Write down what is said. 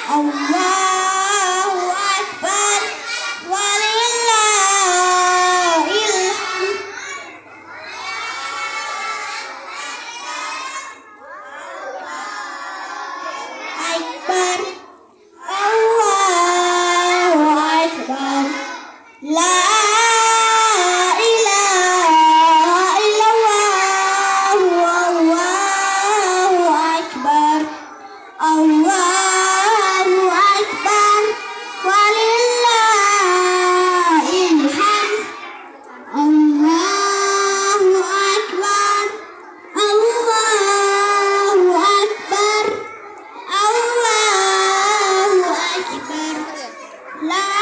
Allahu Akbar, walillahil hamd. Akbar, Allahu Akbar, la ilaha illallah, Allahu Akbar, Allahu Akbar, walillahil hamd. Allahu Akbar, Allahu Akbar, Allahu Akbar, la